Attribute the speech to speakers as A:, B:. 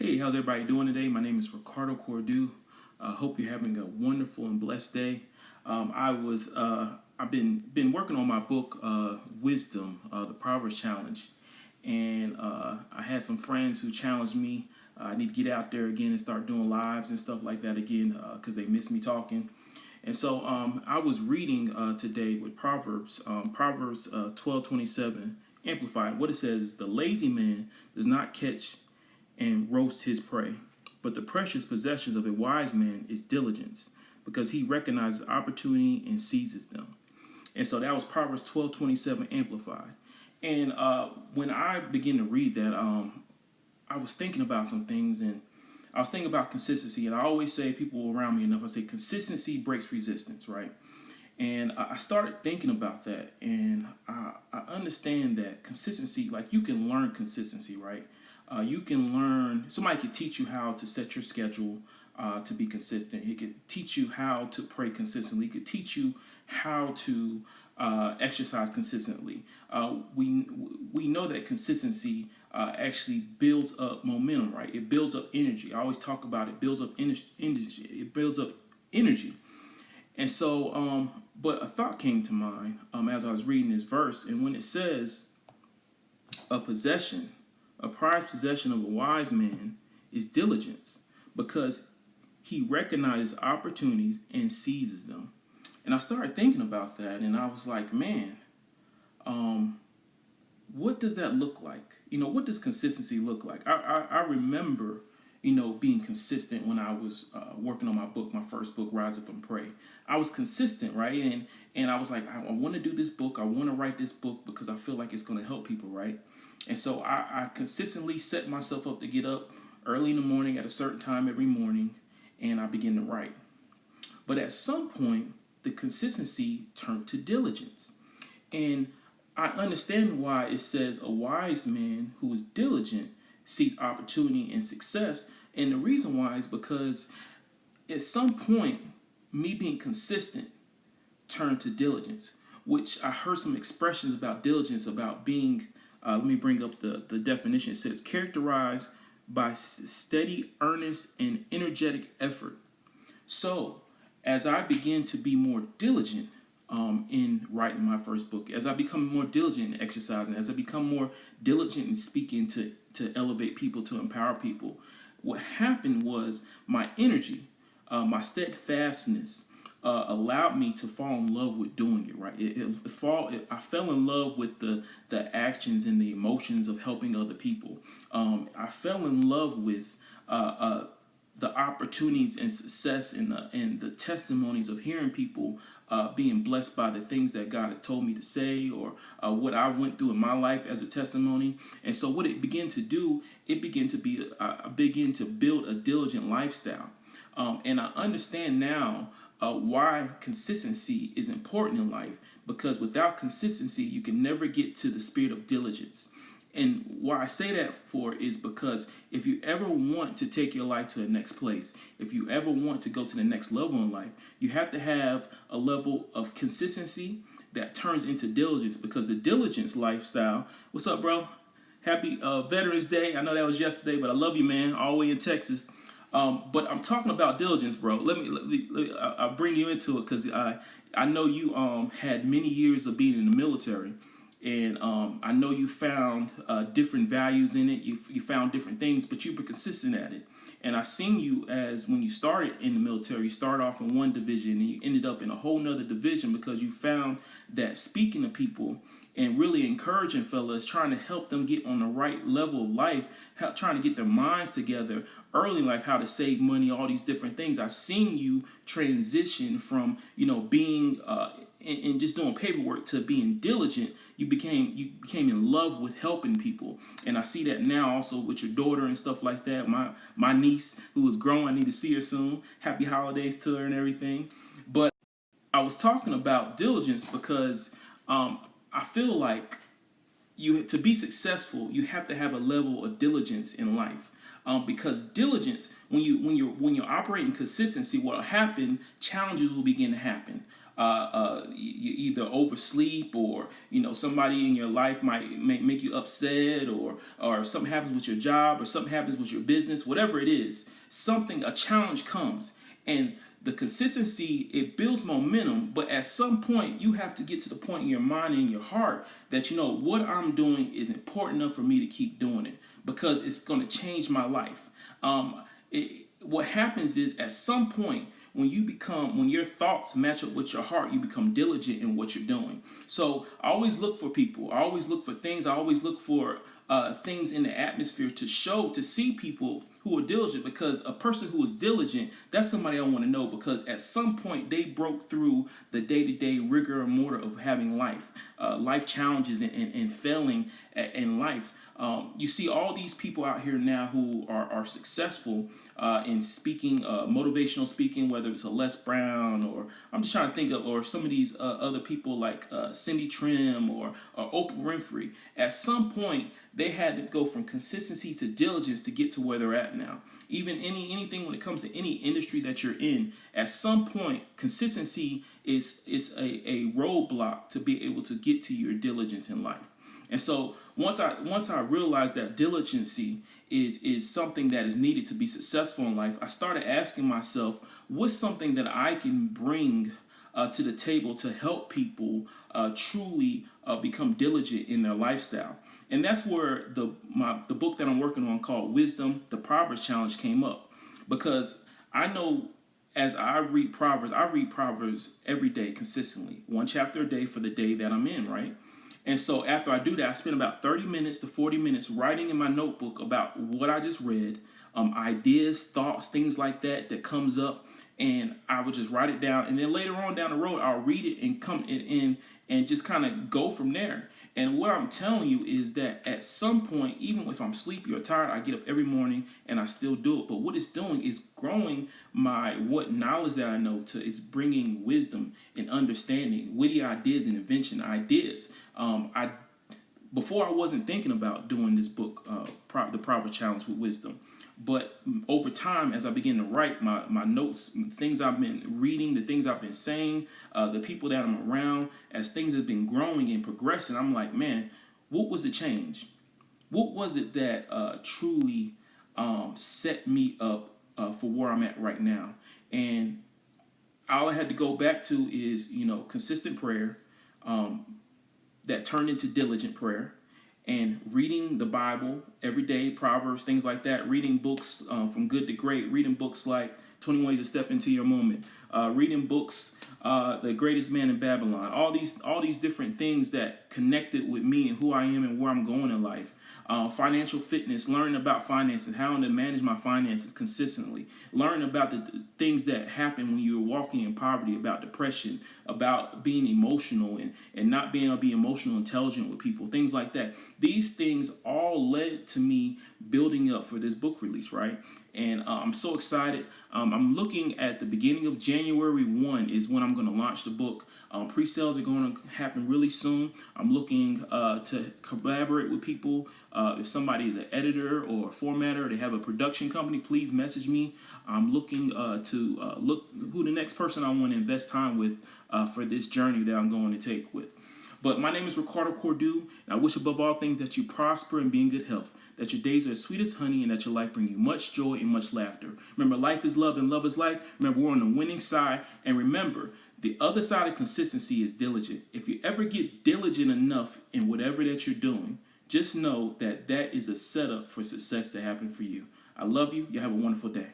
A: Hey, how's everybody doing today? My name is Ricardo Cordu. Hope you're having a wonderful and blessed day. I've been working on my book, Wisdom, the Proverbs Challenge, and I had some friends who challenged me. I need to get out there again and start doing lives and stuff like that again because they miss me talking. And so I was reading today with Proverbs 12:27 Amplified. What it says is, the lazy man does not catch and roast his prey. But the precious possessions of a wise man is diligence, because he recognizes opportunity and seizes them. And so that was Proverbs 12:27 Amplified. And when I began to read that, I was thinking about some things, and I was thinking about consistency. And I always say, people around me enough, I say consistency breaks resistance, right? And I started thinking about that, and I understand that consistency, like you can learn consistency, right? You can learn, somebody could teach you how to set your schedule to be consistent. He could teach you how to pray consistently. He could teach you how to exercise consistently. We know that consistency actually builds up momentum, right? It builds up energy. I always talk about it builds up energy. It builds up energy. And so, but a thought came to mind as I was reading this verse, and when it says, a possession, a prized possession of a wise man is diligence, because he recognizes opportunities and seizes them. And I started thinking about that, and I was like, man, what does that look like? What does consistency look like? I remember, being consistent when I was working on my book, my first book, Rise Up and Pray. I was consistent, right? And I was like, I want to do this book. I want to write this book because I feel like it's going to help people, right? And so I consistently set myself up to get up early in the morning at a certain time every morning, and I begin to write. But at some point, the consistency turned to diligence. And I understand why it says a wise man who is diligent seeks opportunity and success. And the reason why is because at some point, me being consistent turned to diligence, which I heard some expressions about diligence, about being, let me bring up the definition. It says, characterized by steady, earnest, and energetic effort. So, as I begin to be more diligent in writing my first book, as I become more diligent in exercising, as I become more diligent in speaking to elevate people, to empower people, what happened was my energy, my steadfastness, allowed me to fall in love with doing it, right? I fell in love with the actions and the emotions of helping other people. I fell in love with the opportunities and success and the testimonies of hearing people being blessed by the things that God has told me to say, or what I went through in my life as a testimony. And so what it began to do, it began to be, I began to build a diligent lifestyle. And I understand now why consistency is important in life, because without consistency, you can never get to the spirit of diligence. And why I say that for is because if you ever want to take your life to the next place, if you ever want to go to the next level in life, you have to have a level of consistency that turns into diligence, because the diligence lifestyle, what's up, bro? Happy Veterans Day. I know that was yesterday, but I love you, man, all the way in Texas. But I'm talking about diligence, bro. I'll bring you into it, because I know you had many years of being in the military. And I know you found different values in it. You found different things, but you were consistent at it. And I seen you as, when you started in the military, you started off in one division and you ended up in a whole nother division, because you found that speaking to people and really encouraging fellas, trying to help them get on the right level of life, trying to get their minds together early in life, how to save money, all these different things. I've seen you transition from, being and just doing paperwork to being diligent. You became in love with helping people, and I see that now also with your daughter and stuff like that. My niece, who is growing, I need to see her soon. Happy holidays to her and everything. But I was talking about diligence because I feel like to be successful, you have to have a level of diligence in life. Because diligence, when you're operating consistency, what will happen? Challenges will begin to happen. you either oversleep, or somebody in your life might make you upset, or something happens with your job, or something happens with your business, whatever it is, a challenge comes. And the consistency, it builds momentum, but at some point you have to get to the point in your mind and in your heart that what I'm doing is important enough for me to keep doing it, because it's going to change my life. What happens is, at some point, when your thoughts match up with your heart, you become diligent in what you're doing. So I always look for people, I always look for things, I always look for things in the atmosphere to see people who are diligent, because a person who is diligent, that's somebody I want to know, because at some point they broke through the day-to-day rigor and mortar of having life challenges, and failing in life. You see all these people out here now who are successful in speaking, motivational speaking, whether it's a Les Brown, or I'm just trying to think of, or some of these other people like Cindy Trim, or Oprah Winfrey. At some point, they had to go from consistency to diligence to get to where they're at now. Even anything when it comes to any industry that you're in, at some point, consistency is a roadblock to be able to get to your diligence in life. And so once I realized that diligency is something that is needed to be successful in life, I started asking myself, what's something that I can bring to the table to help people truly become diligent in their lifestyle. And that's where the book that I'm working on, called Wisdom, the Proverbs Challenge, came up. Because I know, as I read Proverbs every day consistently, one chapter a day for the day that I'm in, right? And so after I do that, I spend about 30 minutes to 40 minutes writing in my notebook about what I just read, ideas, thoughts, things like that comes up. And I would just write it down. And then later on down the road, I'll read it and come in and just kind of go from there. And what I'm telling you is that at some point, even if I'm sleepy or tired, I get up every morning and I still do it. But what it's doing is growing what knowledge that I know is bringing wisdom and understanding, witty ideas and invention ideas. Before I wasn't thinking about doing this book, the Proverbs Challenge with Wisdom. But over time, as I begin to write my notes, things I've been reading, the things I've been saying, the people that I'm around, as things have been growing and progressing, I'm like, man, what was the change? What was it that truly set me up for where I'm at right now? And all I had to go back to is, consistent prayer that turned into diligent prayer, and reading the Bible every day, Proverbs, things like that, reading books from good to great, reading books like 20 Ways to Step Into Your Moment, reading books, The Greatest Man in Babylon, all these different things that connected with me and who I am and where I'm going in life. Financial fitness, learning about finances, how to manage my finances consistently, learning about the things that happen when you're walking in poverty, about depression, about being emotional and not being able to be emotional intelligent with people, things like that. These things all led to me building up for this book release, right? And I'm so excited. I'm looking at the beginning of January 1 is when I'm going to launch the book. Pre-sales are going to happen really soon. I'm looking to collaborate with people. If somebody is an editor or a formatter, or they have a production company, please message me. I'm looking to look who the next person I want to invest time with for this journey that I'm going to take with. But my name is Ricardo Cordu, and I wish above all things that you prosper and be in good health, that your days are as sweet as honey, and that your life bring you much joy and much laughter. Remember, life is love and love is life. Remember, we're on the winning side. And remember, the other side of consistency is diligent. If you ever get diligent enough in whatever that you're doing, just know that that is a setup for success to happen for you. I love you. You have a wonderful day.